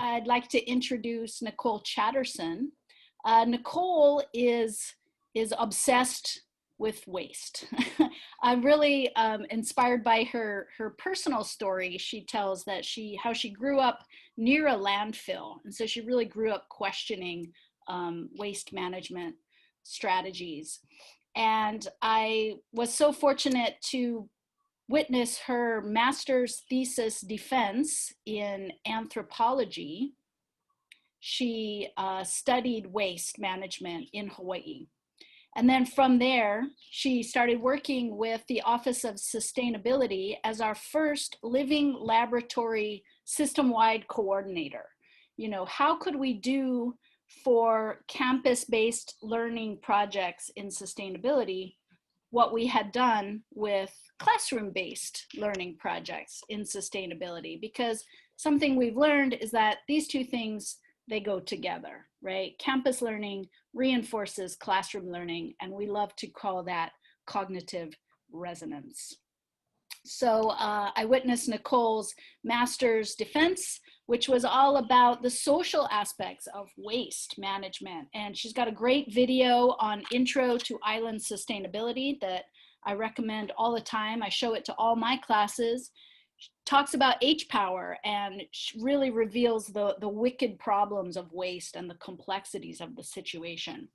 I'd like to introduce Nicole Chatterson. Nicole is obsessed with waste. I'm really inspired by her personal story. She tells that how she grew up near a landfill, and so she really grew up questioning waste management strategies. And I was so fortunate to witness her master's thesis defense in anthropology. She studied waste management in Hawaii. And then from there, she started working with the Office of Sustainability as our first living laboratory system-wide coordinator. You know, how could we do for campus-based learning projects in sustainability what we had done with classroom-based learning projects in sustainability? Because something we've learned is that these two things, they go together, right? Campus learning reinforces classroom learning, and we love to call that cognitive resonance. So I witnessed Nicole's master's defense, which was all about the social aspects of waste management. And she's got a great video on Intro to Island Sustainability that I recommend all the time. I show it to all my classes. She talks about H-power and really reveals the wicked problems of waste and the complexities of the situation.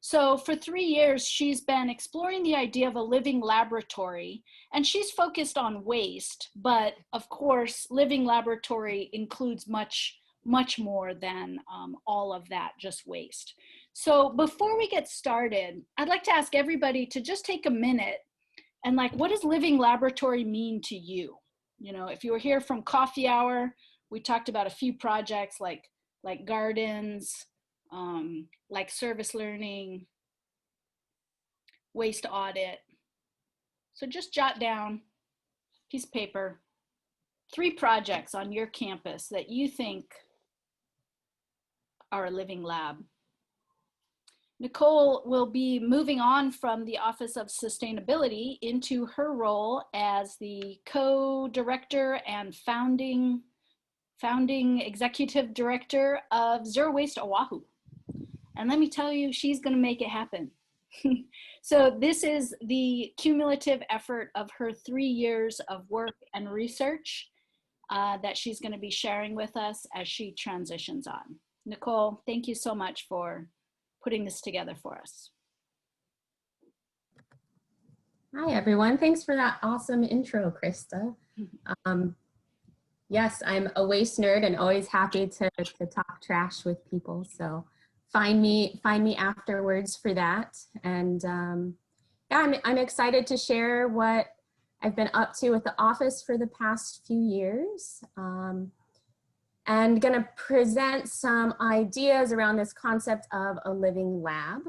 So for 3 years, she's been exploring the idea of a living laboratory, and she's focused on waste, but of course, living laboratory includes much more than all of that, just waste. So before we get started, I'd like to ask everybody to just take a minute and what does living laboratory mean to you? You know, if you were here from coffee hour, we talked about a few projects like gardens, like service learning, waste audit. So just jot down, piece of paper, 3 projects on your campus that you think are a living lab. Nicole will be moving on from the Office of Sustainability into her role as the co-director and founding executive director of Zero Waste Oahu. And let me tell you, she's going to make it happen. So this is the cumulative effort of her 3 years of work and research that she's going to be sharing with us as she transitions on. Nicole, thank you so much for putting this together for us. Hi, everyone. Thanks for that awesome intro, Krista. Yes, I'm a waste nerd and always happy to talk trash with people. So find me afterwards for that. And yeah, I'm excited to share what I've been up to with the office for the past few years. And gonna present some ideas around this concept of a living lab.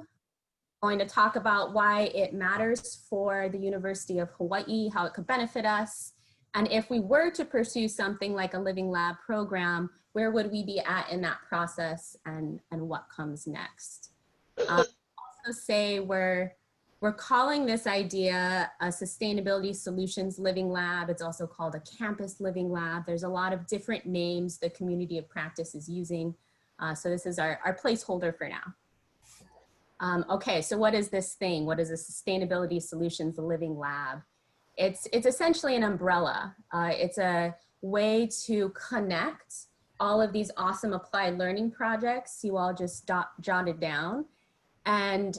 Going to talk about why it matters for the University of Hawaii, how it could benefit us, and if we were to pursue something like a living lab program, where would we be at in that process, and what comes next. Also say we're calling this idea a Sustainability Solutions Living Lab. It's also called a Campus Living Lab. There's a lot of different names the community of practice is using. So this is our placeholder for now. Okay, so what is this thing? What is a Sustainability Solutions Living Lab? It's essentially an umbrella. It's a way to connect all of these awesome applied learning projects you all just jotted down and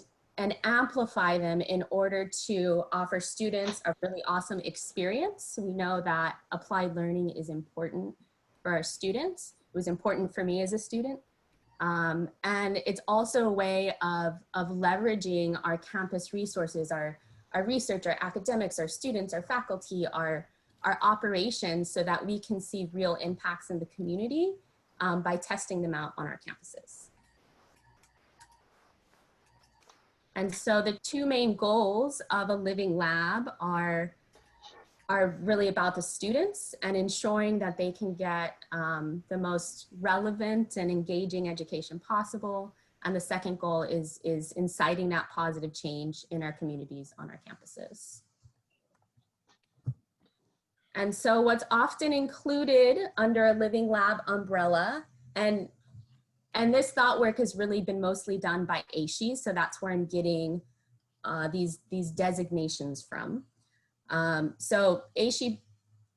amplify them in order to offer students a really awesome experience. We know that applied learning is important for our students. It was important for me as a student. And it's also a way of leveraging our campus resources, our research, our academics, our students, our faculty, our operations, so that we can see real impacts in the community by testing them out on our campuses. And so the 2 main goals of a living lab are really about the students and ensuring that they can get the most relevant and engaging education possible. And the second goal is inciting that positive change in our communities on our campuses. And so what's often included under a living lab umbrella And this thought work has really been mostly done by ASHE, so that's where I'm getting these designations from. So ASHE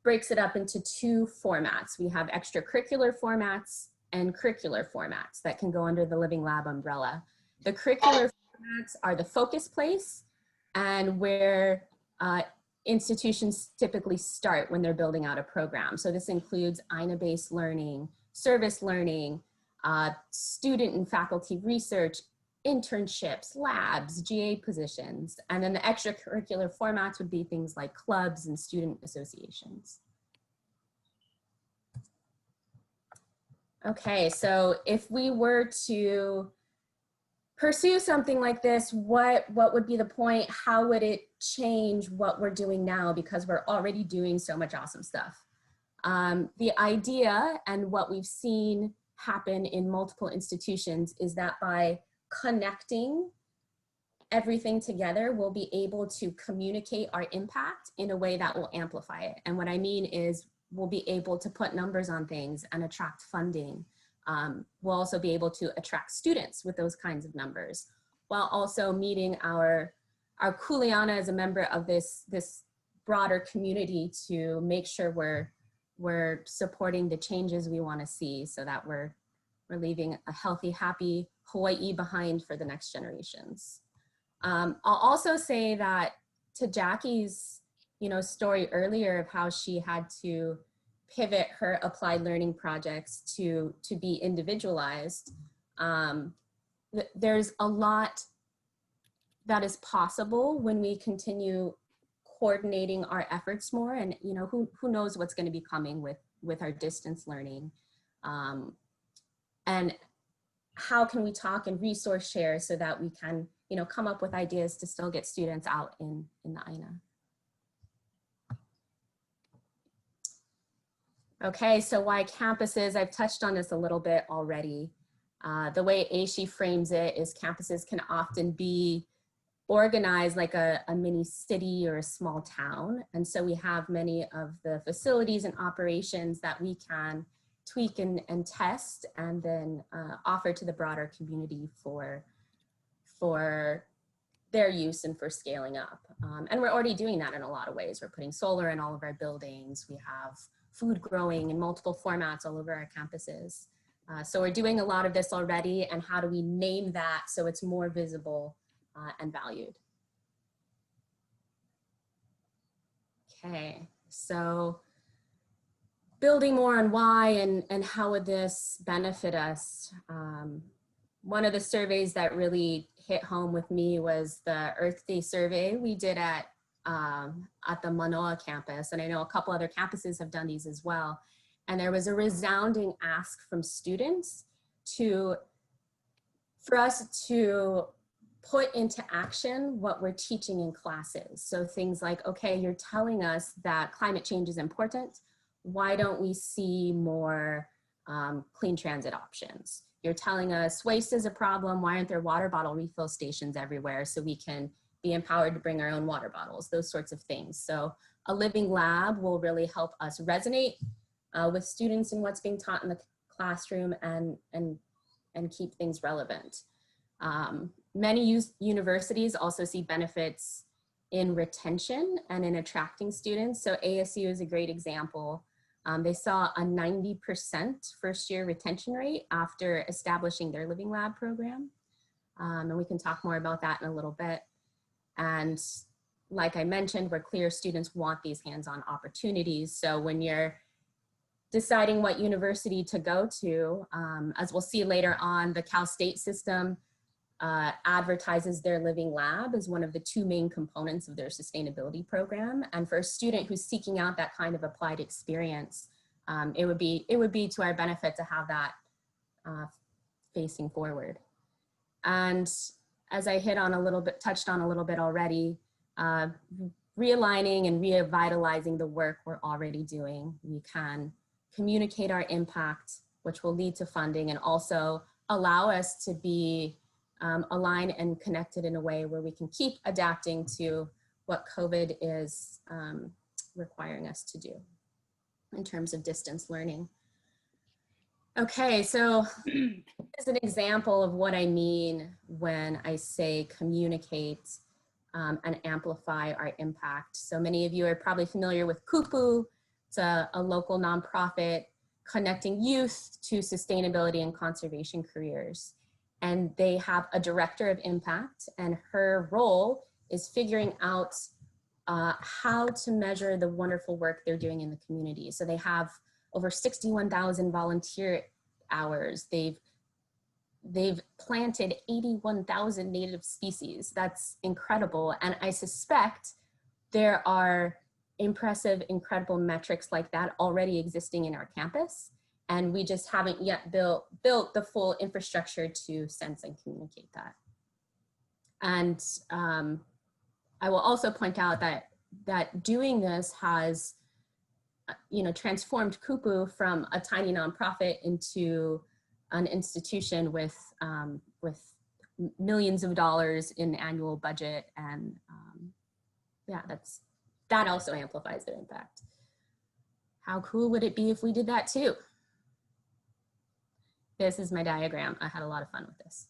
breaks it up into two formats. We have extracurricular formats and curricular formats that can go under the Living Lab umbrella. The curricular formats are the focus place and where institutions typically start when they're building out a program. So this includes INA-based learning, service learning, student and faculty research, internships, labs, GA positions, and then the extracurricular formats would be things like clubs and student associations. Okay, so if we were to pursue something like this, what would be the point? How would it change what we're doing now? Because we're already doing so much awesome stuff. The idea and what we've seen happen in multiple institutions is that by connecting everything together, we'll be able to communicate our impact in a way that will amplify it. And what I mean is we'll be able to put numbers on things and attract funding. We'll also be able to attract students with those kinds of numbers, while also meeting our kuleana as a member of this broader community to make sure we're supporting the changes we want to see, so that we're leaving a healthy, happy Hawaii behind for the next generations. I'll also say that to Jackie's story earlier of how she had to pivot her applied learning projects to be individualized, there's a lot that is possible when we continue coordinating our efforts more, and who knows what's going to be coming with our distance learning, and how can we talk and resource share so that we can come up with ideas to still get students out in the INA. Okay, so why campuses? I've touched on this a little bit already. The way ASHE frames it is campuses can often be organized like a mini city or a small town. And so we have many of the facilities and operations that we can tweak and test and then offer to the broader community for their use and for scaling up. And we're already doing that in a lot of ways. We're putting solar in all of our buildings. We have food growing in multiple formats all over our campuses. So we're doing a lot of this already, and how do we name that so it's more visible and valued? Okay, so building more on why and how would this benefit us? One of the surveys that really hit home with me was the Earth Day survey we did at the Manoa campus, and I know a couple other campuses have done these as well. And there was a resounding ask from students for us to put into action what we're teaching in classes. So things like, okay, you're telling us that climate change is important. Why don't we see more clean transit options? You're telling us waste is a problem. Why aren't there water bottle refill stations everywhere so we can be empowered to bring our own water bottles, those sorts of things. So a living lab will really help us resonate with students and what's being taught in the classroom and keep things relevant. Many universities also see benefits in retention and in attracting students. So ASU is a great example. They saw a 90% first year retention rate after establishing their Living Lab program. And we can talk more about that in a little bit. And like I mentioned, we're clear students want these hands-on opportunities. So when you're deciding what university to go to, as we'll see later on, the Cal State system advertises their Living Lab as one of the two main components of their sustainability program. And for a student who's seeking out that kind of applied experience, it would be to our benefit to have that facing forward. And as I touched on a little bit already, realigning and revitalizing the work we're already doing. We can communicate our impact, which will lead to funding and also allow us to be aligned and connected in a way where we can keep adapting to what COVID is requiring us to do in terms of distance learning. Okay, so as an example of what I mean when I say communicate and amplify our impact. So many of you are probably familiar with Kupu. It's a local nonprofit connecting youth to sustainability and conservation careers. And they have a director of impact, and her role is figuring out how to measure the wonderful work they're doing in the community. So they have over 61,000 volunteer hours. They've planted 81,000 native species. That's incredible. And I suspect there are impressive, incredible metrics like that already existing in our campus. And we just haven't yet built the full infrastructure to sense and communicate that. And I will also point out that doing this has, transformed Kupu from a tiny nonprofit into an institution with millions of dollars in annual budget, and yeah, that also amplifies their impact. How cool would it be if we did that too? This is my diagram. I had a lot of fun with this.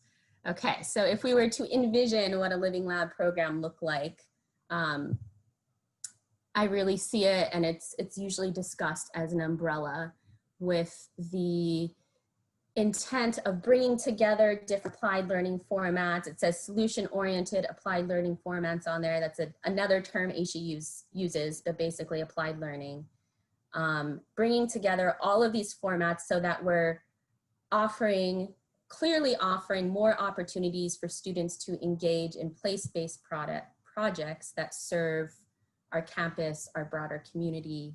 Okay, so if we were to envision what a Living Lab program looked like, I really see it, and it's usually discussed as an umbrella with the intent of bringing together different applied learning formats. It says solution-oriented applied learning formats on there. That's another term ASHE uses, but basically applied learning. Bringing together all of these formats so that we're clearly offering more opportunities for students to engage in place-based projects that serve our campus, our broader community.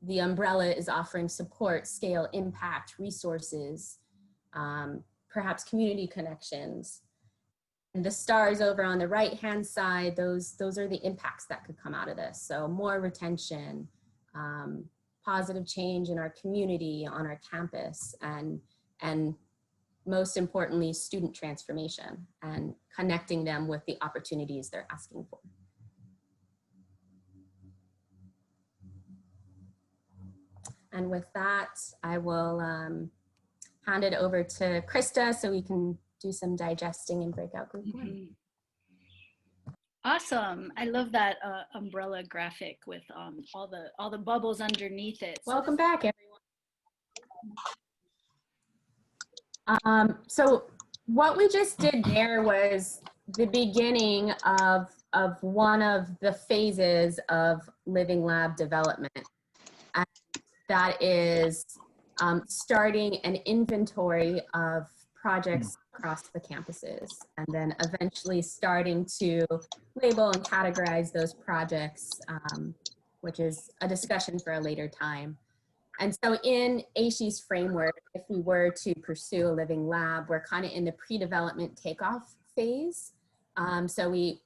The umbrella is offering support, scale, impact, resources, perhaps community connections. And the stars over on the right-hand side, those are the impacts that could come out of this. So more retention, positive change in our community, on our campus, and most importantly, student transformation and connecting them with the opportunities they're asking for. And with that, I will hand it over to Krista so we can do some digesting and breakout group one. Awesome. I love that umbrella graphic with all the bubbles underneath it. Welcome back, everyone. So what we just did there was the beginning of one of the phases of Living Lab development. And that is starting an inventory of projects across the campuses, and then eventually starting to label and categorize those projects, which is a discussion for a later time. And so in ASHE's framework, if we were to pursue a Living Lab, we're kind of in the pre-development takeoff phase. So we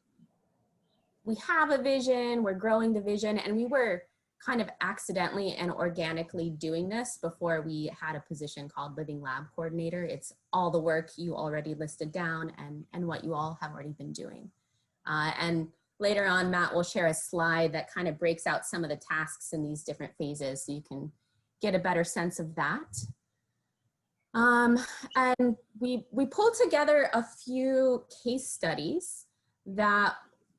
have a vision, we're growing the vision, and we were kind of accidentally and organically doing this before we had a position called Living Lab Coordinator. It's all the work you already listed down and what you all have already been doing. And later on, Matt will share a slide that kind of breaks out some of the tasks in these different phases so you can get a better sense of that. And we pulled together a few case studies that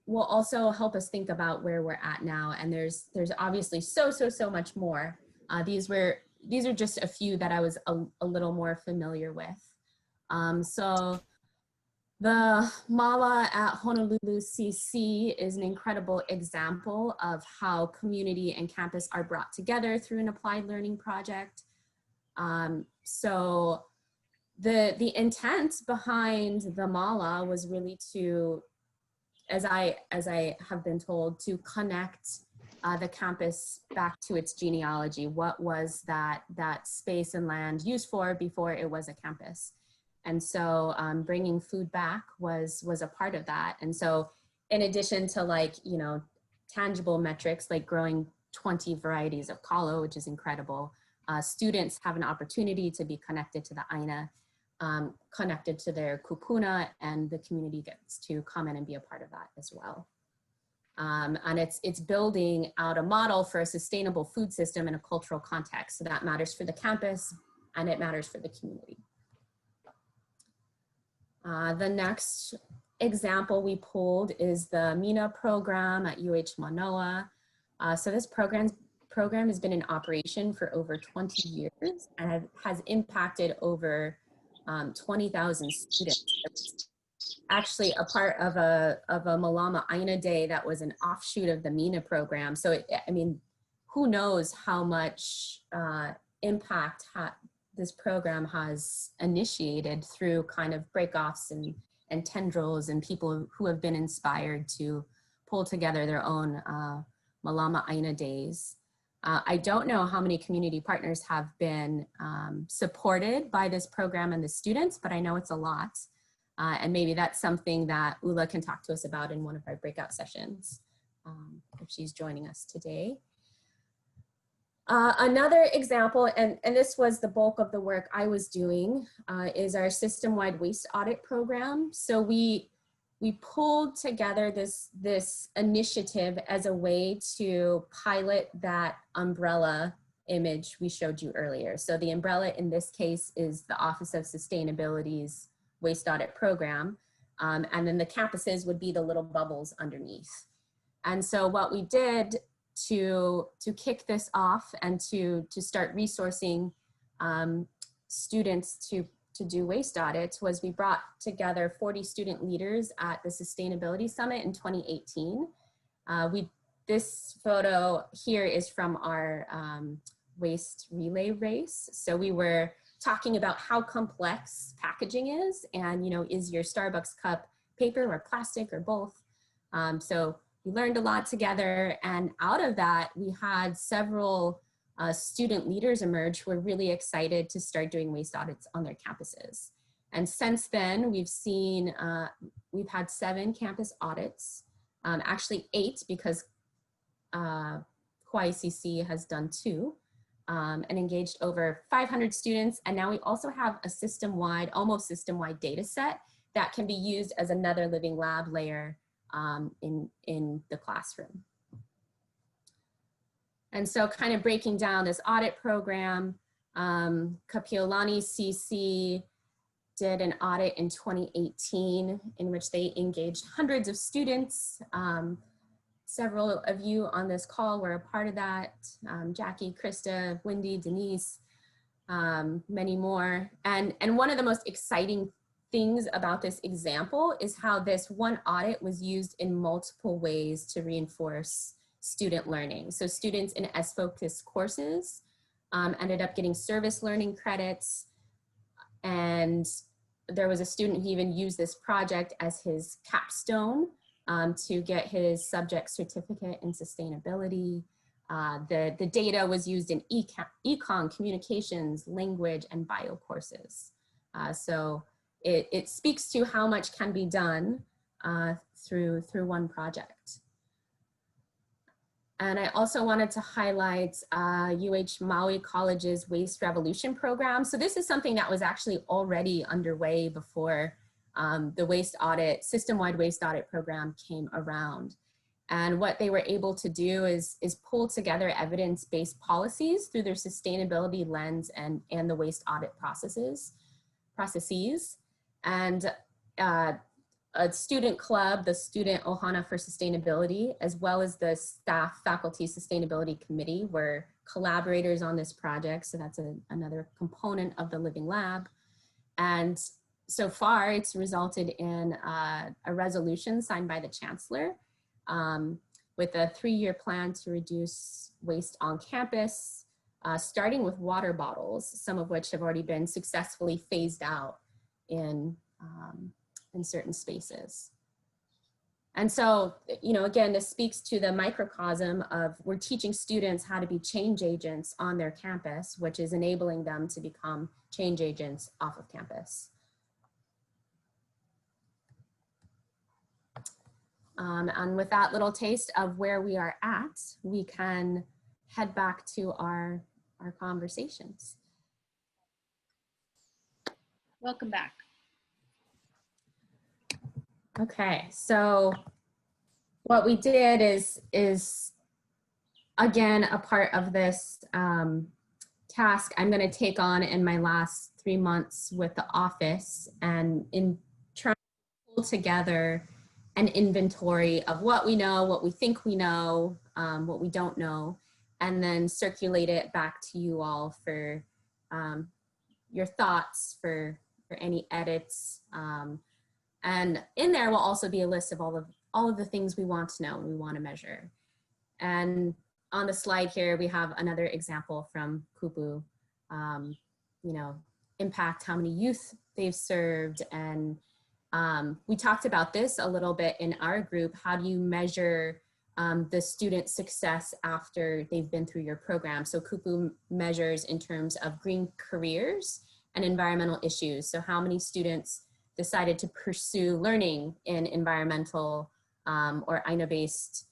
will also help us think about where we're at now. And there's obviously so much more. These are just a few that I was a little more familiar with. So the Mala at Honolulu CC is an incredible example of how community and campus are brought together through an applied learning project. So the intent behind the Mala was really to, as I have been told, to connect the campus back to its genealogy. What was that space and land used for before it was a campus? And so bringing food back was a part of that. And so in addition to tangible metrics like growing 20 varieties of kalo, which is incredible, students have an opportunity to be connected to the Aina, connected to their kupuna, and the community gets to come in and be a part of that as well. And it's building out a model for a sustainable food system in a cultural context. So that matters for the campus, and it matters for the community. The next example we pulled is the MENA program at UH Manoa. So this program has been in operation for over 20 years and has impacted over 20,000 students. It's actually a part of a Malama Aina Day that was an offshoot of the MENA program. So I mean, who knows how much impact this program has initiated through kind of breakoffs and tendrils and people who have been inspired to pull together their own Malama Aina Days. I don't know how many community partners have been supported by this program and the students, but I know it's a lot. And maybe that's something that Ula can talk to us about in one of our breakout sessions, if she's joining us today. Another example, and this was the bulk of the work I was doing, is our system-wide waste audit program. So we pulled together this initiative as a way to pilot that umbrella image we showed you earlier. So the umbrella in this case is the Office of Sustainability's waste audit program. And then the campuses would be the little bubbles underneath. And so what we did to kick this off and to start resourcing students to do waste audits was we brought together 40 student leaders at the Sustainability Summit in 2018. This photo here is from our waste relay race. So we were talking about how complex packaging is, and is your Starbucks cup paper or plastic or both? So we learned a lot together, and out of that we had several student leaders emerge who were really excited to start doing waste audits on their campuses. And since then we've seen, we've had 7 campus audits, actually 8 because Hawaii CC has done 2. And engaged over 500 students. And now we also have a system-wide, almost system-wide data set that can be used as another living lab layer in the classroom. And so kind of breaking down this audit program, Kapiolani CC did an audit in 2018 in which they engaged hundreds of students. Several of you on this call were a part of that. Jackie, Krista, Wendy, Denise, many more. And one of the most exciting things about this example is how this one audit was used in multiple ways to reinforce student learning. So students in S-focused courses ended up getting service learning credits. And there was a student who even used this project as his capstone to get his subject certificate in sustainability. The data was used in econ, communications, language, and bio courses. So it speaks to how much can be done through one project. And I also wanted to highlight UH Maui College's Waste Revolution program. So this is something that was actually already underway before the waste audit, system-wide waste audit program came around. And what they were able to do is pull together evidence-based policies through their sustainability lens and the waste audit processes. And a student club, the Student Ohana for Sustainability, as well as the staff faculty sustainability committee were collaborators on this project. So that's another component of the Living Lab. And so far it's resulted in a resolution signed by the chancellor with a 3-year plan to reduce waste on campus, starting with water bottles, some of which have already been successfully phased out in certain spaces. And so, again, this speaks to the microcosm of we're teaching students how to be change agents on their campus, which is enabling them to become change agents off of campus. And with that little taste of where we are at, we can head back to our conversations. Welcome back. Okay, so what we did is again, a part of this task I'm going to take on in my last 3 months with the office, and in trying to pull together an inventory of what we know, what we think we know, what we don't know, and then circulate it back to you all for your thoughts, for any edits. And in there will also be a list of all of the things we want to know and we want to measure. And on the slide here, we have another example from Kupu, you know, impact, how many youth they've served. And we talked about this a little bit in our group. How do you measure the student success after they've been through your program? So Kupu measures in terms of green careers and environmental issues. So how many students decided to pursue learning in environmental or INA-based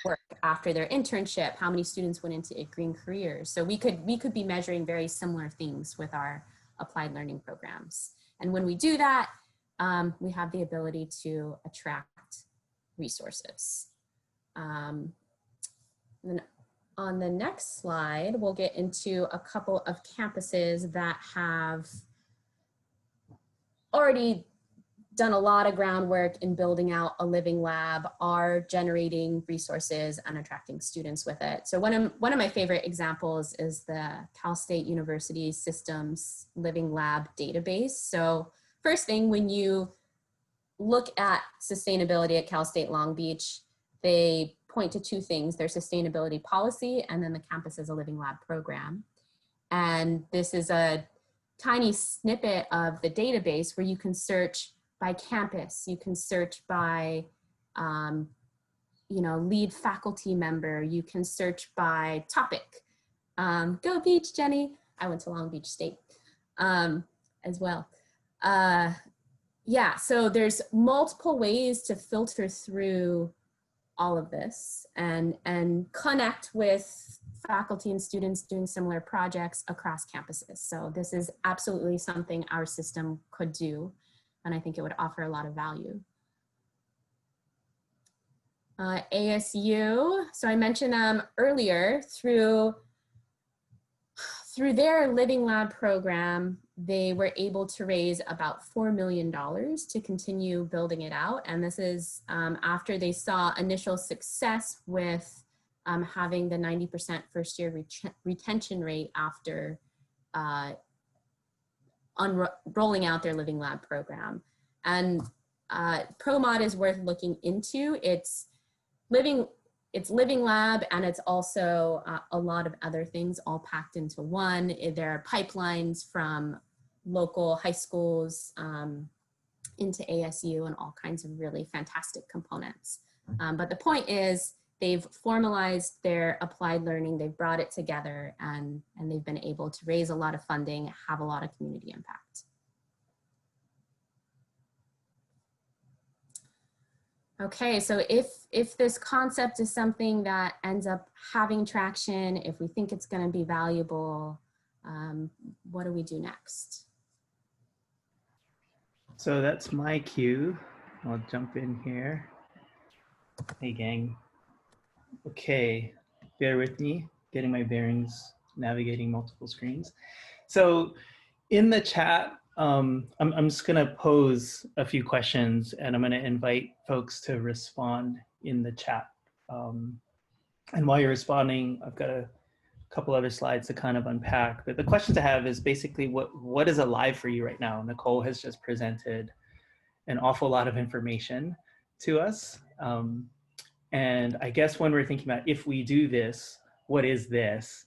work after their internship? How many students went into green careers? So we could be measuring very similar things with our applied learning programs. And when we do that, we have the ability to attract resources. Then on the next slide, we'll get into a couple of campuses that have already done a lot of groundwork in building out a living lab, are generating resources and attracting students with it. So one of my favorite examples is the Cal State University Systems Living Lab database. So first thing, when you look at sustainability at Cal State Long Beach, they point to two things: their sustainability policy, and then the campus as a living lab program. And this is a tiny snippet of the database where you can search by campus, you can search by you know, lead faculty member, you can search by topic. Go Beach, Jenny. I went to Long Beach State as well. Yeah, so there's multiple ways to filter through all of this and connect with faculty and students doing similar projects across campuses. So this is absolutely something our system could do, and I think it would offer a lot of value. ASU, so I mentioned them earlier, through their Living Lab program, they were able to raise about $4 million to continue building it out. And this is after they saw initial success with having the 90% first year retention rate after rolling out their Living Lab program. And ProMod is worth looking into. It's Living Lab, and it's also a lot of other things all packed into one. There are pipelines from local high schools into ASU and all kinds of really fantastic components. But the point is, they've formalized their applied learning, they've brought it together, and they've been able to raise a lot of funding, have a lot of community impact. Okay, so if this concept is something that ends up having traction, if we think it's going to be valuable, what do we do next? So that's my cue. I'll jump in here. Hey, gang. Okay, bear with me, getting my bearings, navigating multiple screens. So in the chat, I'm just going to pose a few questions, and I'm going to invite folks to respond in the chat. And while you're responding, I've got a couple other slides to kind of unpack. But the questions I have is basically what is alive for you right now? Nicole has just presented an awful lot of information to us. And I guess when we're thinking about if we do this, what is this?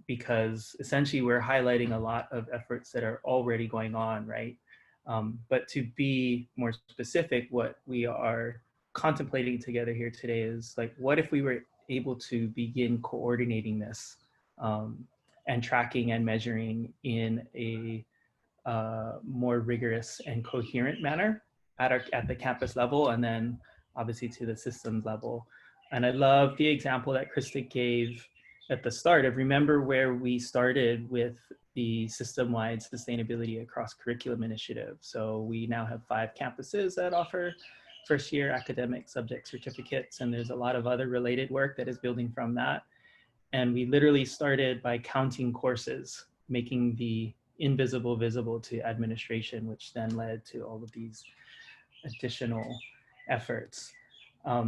Because essentially we're highlighting a lot of efforts that are already going on, right? But to be more specific, what we are contemplating together here today is like, what if we were able to begin coordinating this and tracking and measuring in a more rigorous and coherent manner at the campus level, and then obviously to the systems level. And I love the example that Krista gave at the start of, remember where we started with the system-wide sustainability across curriculum initiative. So we now have 5 campuses that offer first year academic subject certificates, and there's a lot of other related work that is building from that. And we literally started by counting courses, making the invisible visible to administration, which then led to all of these additional efforts.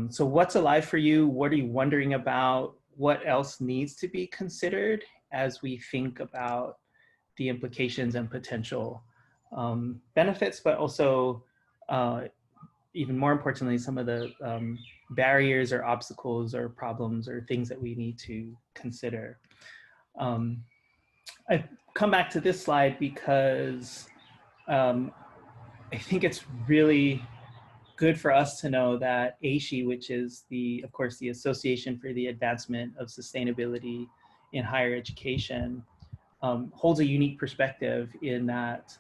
So what's alive for you? What are you wondering about? What else needs to be considered as we think about the implications and potential benefits, but also even more importantly, some of the barriers or obstacles or problems or things that we need to consider. I've come back to this slide because I think it's really good for us to know that ASHE, which is of course, the Association for the Advancement of Sustainability in Higher Education, holds a unique perspective in that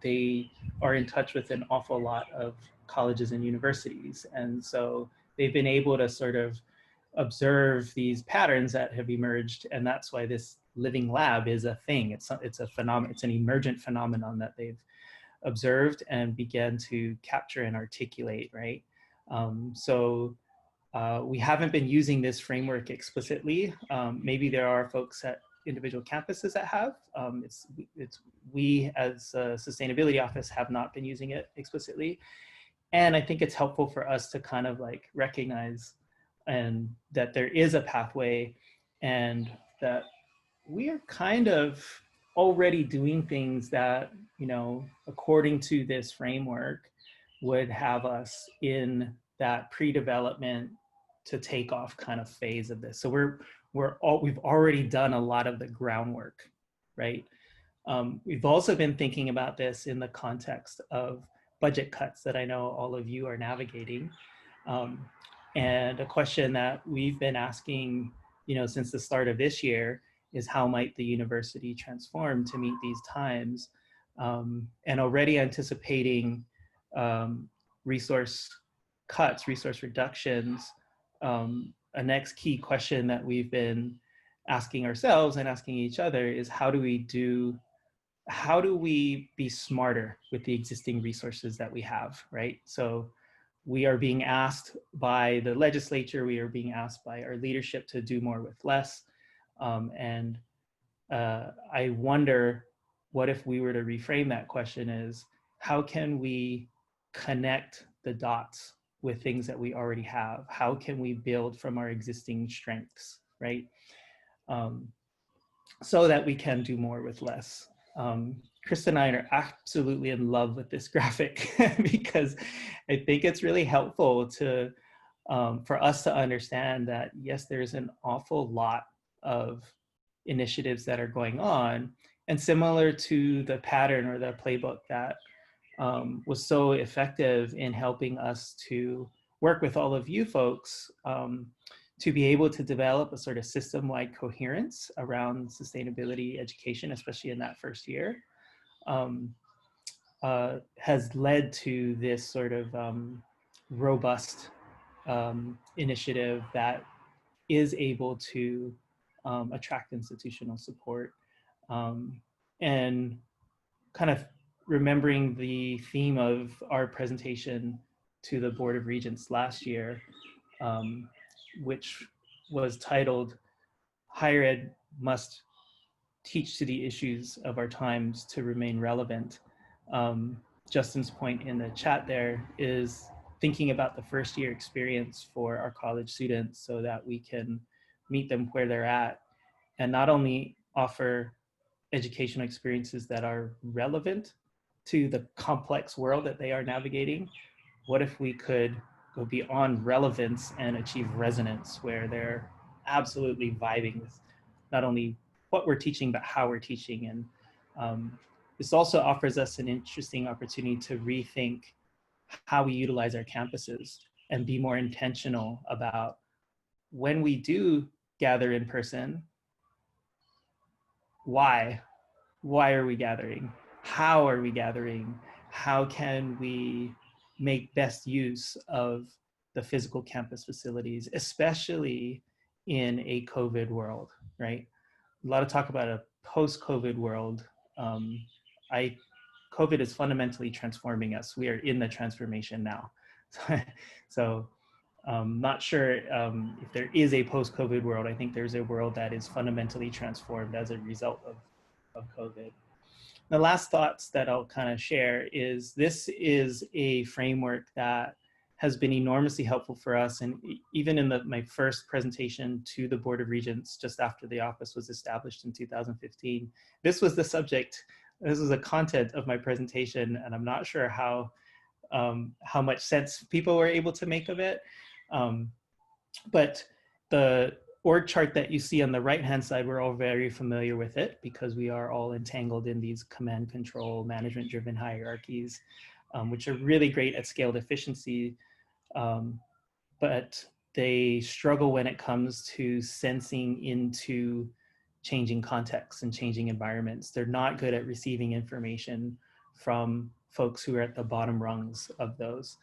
they are in touch with an awful lot of colleges and universities. And so they've been able to sort of observe these patterns that have emerged. And that's why this living lab is a thing. It's a phenomenon, it's an emergent phenomenon that they've observed and began to capture and articulate, right? We haven't been using this framework explicitly. Maybe there are folks at individual campuses that have. We as a sustainability office have not been using it explicitly. And I think it's helpful for us to kind of like recognize and that there is a pathway and that we are kind of already doing things that, you know, according to this framework would have us in that pre-development to take off kind of phase of this. So we've already done a lot of the groundwork, right? We've also been thinking about this in the context of budget cuts that I know all of you are navigating. And a question that we've been asking, you know, since the start of this year is how might the university transform to meet these times? And already anticipating resource cuts, resource reductions. A next key question that we've been asking ourselves and asking each other is how do we be smarter with the existing resources that we have, right? So we are being asked by the legislature, we are being asked by our leadership to do more with less. And I wonder what if we were to reframe that question is, how can we connect the dots with things that we already have? How can we build from our existing strengths, right? So that we can do more with less. Krista and I are absolutely in love with this graphic because I think it's really helpful to for us to understand that, yes, there's an awful lot of initiatives that are going on, and similar to the pattern or the playbook that was so effective in helping us to work with all of you folks to be able to develop a sort of system-wide coherence around sustainability education, especially in that first year, has led to this sort of robust initiative that is able to attract institutional support. And kind of remembering the theme of our presentation to the Board of Regents last year, which was titled, Higher Ed Must Teach to the Issues of Our Times to Remain Relevant. Justin's point in the chat there is thinking about the first year experience for our college students so that we can meet them where they're at and not only offer educational experiences that are relevant to the complex world that they are navigating. What if we could go beyond relevance and achieve resonance where they're absolutely vibing with not only what we're teaching, but how we're teaching. And this also offers us an interesting opportunity to rethink how we utilize our campuses and be more intentional about when we do gather in person, why are we gathering? How are we gathering? How can we make best use of the physical campus facilities, especially in a COVID world, right? A lot of talk about a post-COVID world. COVID is fundamentally transforming us. We are in the transformation now. So Not sure if there is a post-COVID world. I think there's a world that is fundamentally transformed as a result of COVID. The last thoughts that I'll kind of share is this is a framework that has been enormously helpful for us. And even in my first presentation to the Board of Regents, just after the office was established in 2015, this was the subject, this was the content of my presentation, and I'm not sure how much sense people were able to make of it. But the org chart that you see on the right-hand side, we're all very familiar with it because we are all entangled in these command control management-driven hierarchies, which are really great at scaled efficiency, but they struggle when it comes to sensing into changing contexts and changing environments. They're not good at receiving information from folks who are at the bottom rungs of those.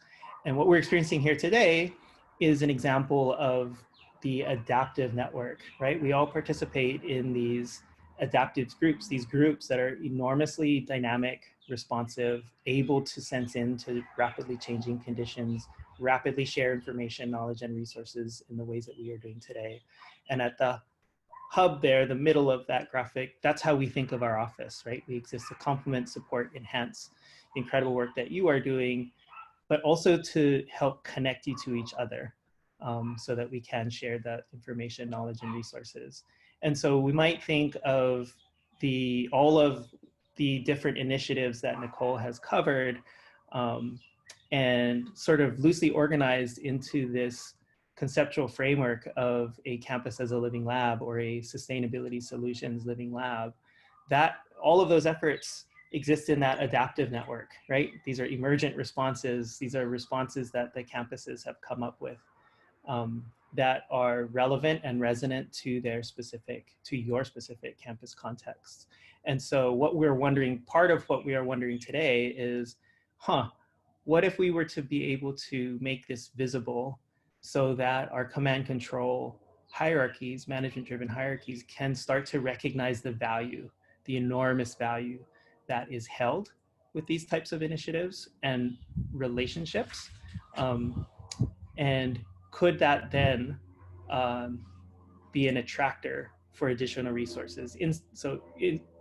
And what we're experiencing here today is an example of the adaptive network, right? We all participate in these adaptive groups, these groups that are enormously dynamic, responsive, able to sense into rapidly changing conditions, rapidly share information, knowledge, and resources in the ways that we are doing today. And at the hub there, the middle of that graphic, that's how we think of our office, right? We exist to complement, support, enhance the incredible work that you are doing, but also to help connect you to each other so that we can share that information, knowledge, and resources. And so we might think of all of the different initiatives that Nicole has covered and sort of loosely organized into this conceptual framework of a campus as a living lab or a sustainability solutions living lab, that all of those efforts exist in that adaptive network, right? These are emergent responses. These are responses that the campuses have come up with that are relevant and resonant to your specific campus context. And so what we're wondering, part of what we are wondering today is, what if we were to be able to make this visible so that our command control hierarchies, management-driven hierarchies, can start to recognize the value, the enormous value that is held with these types of initiatives and relationships. And could that then be an attractor for additional resources?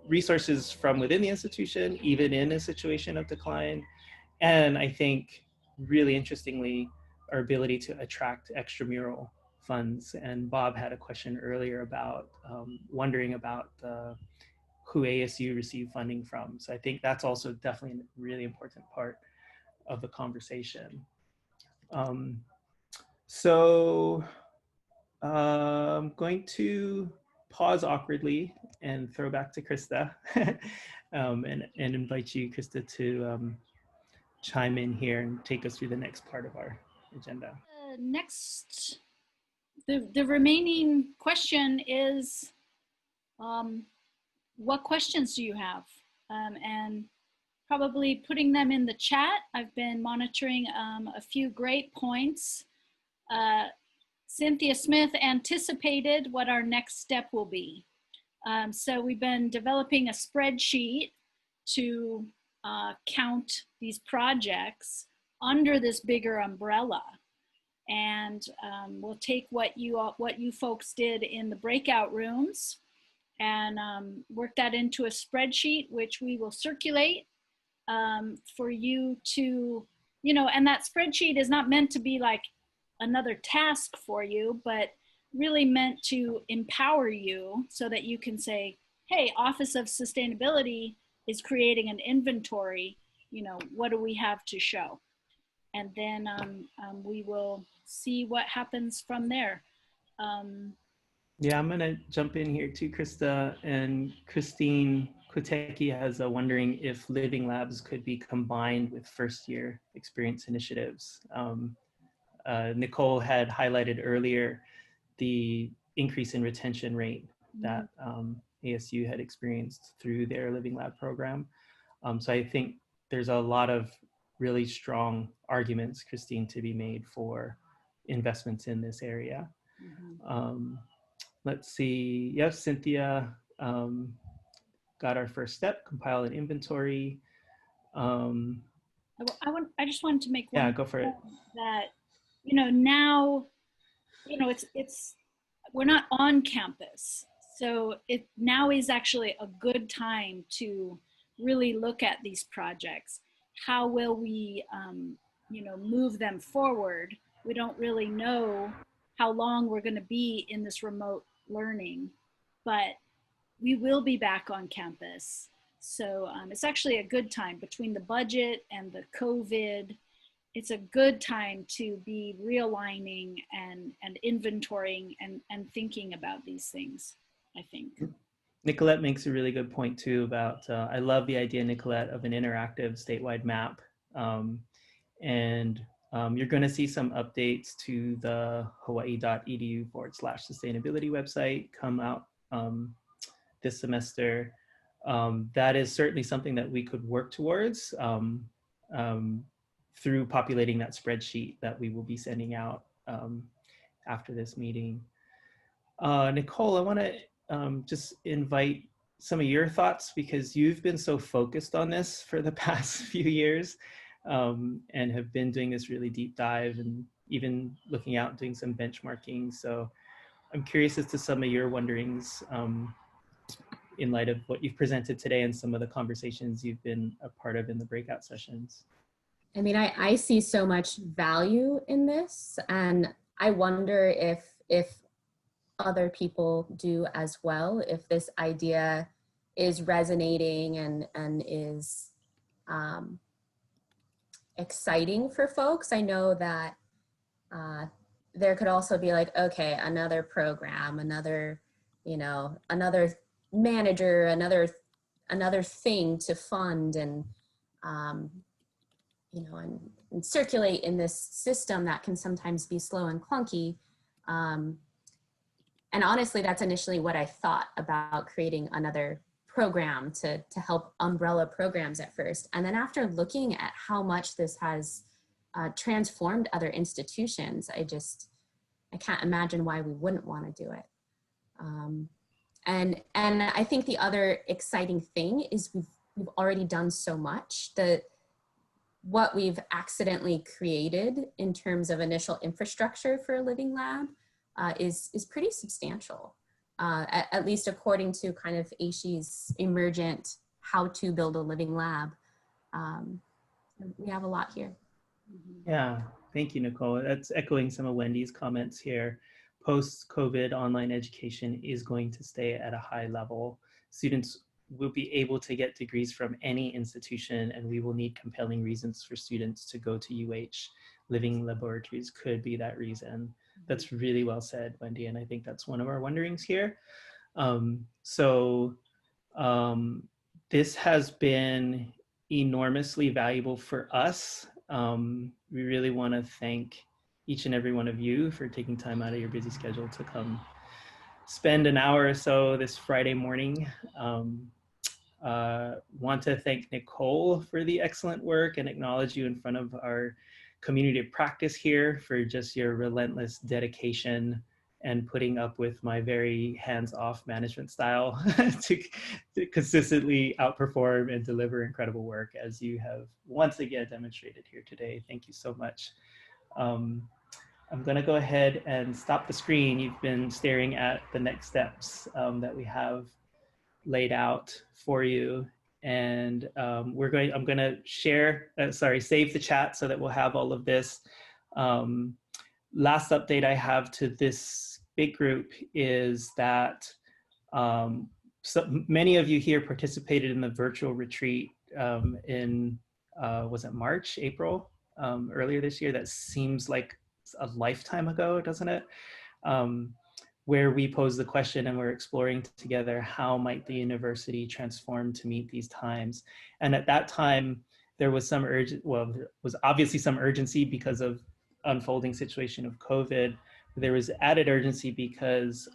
Resources from within the institution, even in a situation of decline. And I think really interestingly, our ability to attract extramural funds. And Bob had a question earlier about wondering about who ASU received funding from. So I think that's also definitely a really important part of the conversation. So I'm going to pause awkwardly and throw back to Krista and invite you, Krista, to chime in here and take us through the next part of our agenda. Next, the remaining question is, what questions do you have? And probably putting them in the chat. I've been monitoring a few great points. Cynthia Smith anticipated what our next step will be. So we've been developing a spreadsheet to count these projects under this bigger umbrella. And we'll take what you folks did in the breakout rooms and work that into a spreadsheet, which we will circulate for you to, and that spreadsheet is not meant to be like another task for you, but really meant to empower you so that you can say, hey, Office of Sustainability is creating an inventory, what do we have to show? And then we will see what happens from there. Yeah, I'm gonna jump in here too, Krista. And Christine Kuteki has a wondering if living labs could be combined with first year experience initiatives. Nicole had highlighted earlier the increase in retention rate that ASU had experienced through their living lab program. So I think there's a lot of really strong arguments, Christine, to be made for investments in this area. Let's see. Yes, Cynthia got our first step, compile an inventory. I just wanted to make one. Yeah, go for it. That now, it's we're not on campus. So it now is actually a good time to really look at these projects. How will we, move them forward? We don't really know how long we're going to be in this remote learning, but we will be back on campus. So it's actually a good time between the budget and the COVID. It's a good time to be realigning and inventorying and thinking about these things, I think. Nicolette makes a really good point too about, I love the idea, Nicolette, of an interactive statewide map. You're going to see some updates to the hawaii.edu/sustainability website come out this semester. That is certainly something that we could work towards through populating that spreadsheet that we will be sending out after this meeting. Nicole, I want to just invite some of your thoughts, because you've been so focused on this for the past few years and have been doing this really deep dive and even looking out and doing some benchmarking. So I'm curious as to some of your wonderings in light of what you've presented today and some of the conversations you've been a part of in the breakout sessions. I mean, I see so much value in this, and I wonder if other people do as well, if this idea is resonating and is exciting for folks. I know that there could also be like, okay, another program, another manager, another thing to fund and and circulate in this system that can sometimes be slow and clunky. And honestly, that's initially what I thought about creating another program to help umbrella programs at first. And then after looking at how much this has transformed other institutions, I can't imagine why we wouldn't want to do it. And I think the other exciting thing is we've already done so much. What we've accidentally created in terms of initial infrastructure for a living lab is pretty substantial, at least according to kind of AISHE's emergent how to build a living lab. We have a lot here. Yeah, thank you, Nicole. That's echoing some of Wendy's comments here. Post-COVID online education is going to stay at a high level. Students will be able to get degrees from any institution, and we will need compelling reasons for students to go to UH. Living laboratories could be that reason. That's really well said, Wendy, and I think that's one of our wonderings here. This has been enormously valuable for us. We really want to thank each and every one of you for taking time out of your busy schedule to come spend an hour or so this Friday morning. Want to thank Nicole for the excellent work and acknowledge you in front of our community of practice here for just your relentless dedication and putting up with my very hands-off management style to consistently outperform and deliver incredible work, as you have once again demonstrated here today. Thank you so much. I'm going to go ahead and stop the screen. You've been staring at the next steps that we have laid out for you. And I'm going to share, save the chat so that we'll have all of this. Last update I have to this big group is that so many of you here participated in the virtual retreat in, was it March, April, earlier this year? That seems like a lifetime ago, doesn't it? Where we posed the question and we're exploring together how might the university transform to meet these times. And at that time, there was some there was obviously some urgency because of unfolding situation of COVID. There was added urgency because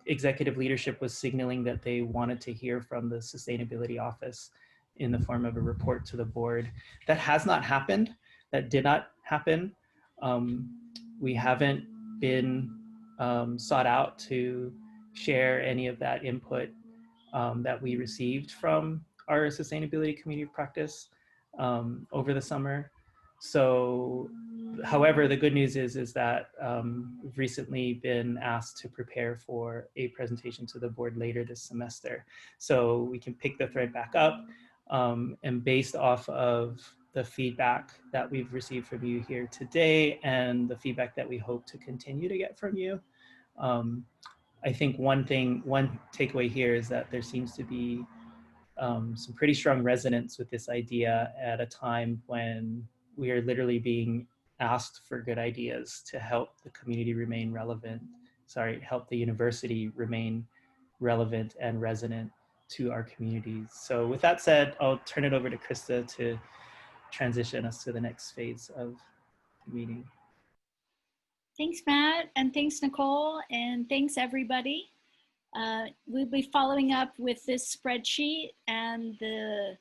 executive leadership was signaling that they wanted to hear from the sustainability office in the form of a report to the board. That has not happened. That did not happen. We haven't been sought out to share any of that input that we received from our sustainability community of practice over the summer. So, however, the good news is that we've recently been asked to prepare for a presentation to the board later this semester. So we can pick the thread back up, and based off of the feedback that we've received from you here today and the feedback that we hope to continue to get from you, I think one takeaway here is that there seems to be some pretty strong resonance with this idea at a time when we are literally being asked for good ideas to help the community remain relevant, help the university remain relevant and resonant to our communities. So with that said, I'll turn it over to Krista to transition us to the next phase of the meeting. Thanks, Matt, and thanks, Nicole, and thanks, everybody. We'll be following up with this spreadsheet, and the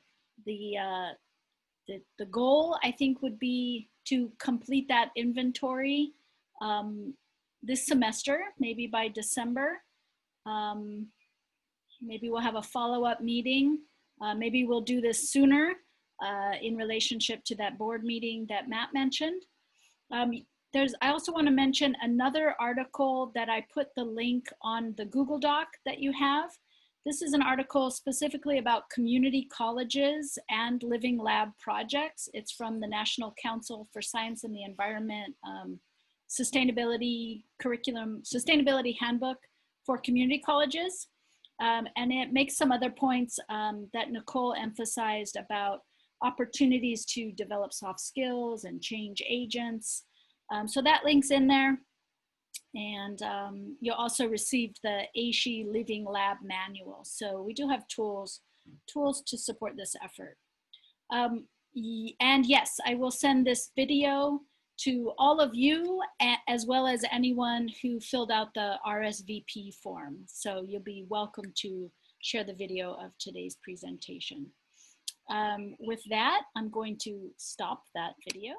goal, I think, would be to complete that inventory this semester, maybe by December. Maybe we'll have a follow-up meeting. Maybe we'll do this sooner in relationship to that board meeting that Matt mentioned. I also want to mention another article that I put the link on the Google Doc that you have. This is an article specifically about community colleges and living lab projects. It's from the National Council for Science and the Environment Sustainability Handbook for Community Colleges. And it makes some other points that Nicole emphasized about opportunities to develop soft skills and change agents. So that link's in there. And you'll also receive the ASHE Living Lab Manual. So we do have tools to support this effort. And yes, I will send this video to all of you, as well as anyone who filled out the RSVP form. So you'll be welcome to share the video of today's presentation. With that, I'm going to stop that video.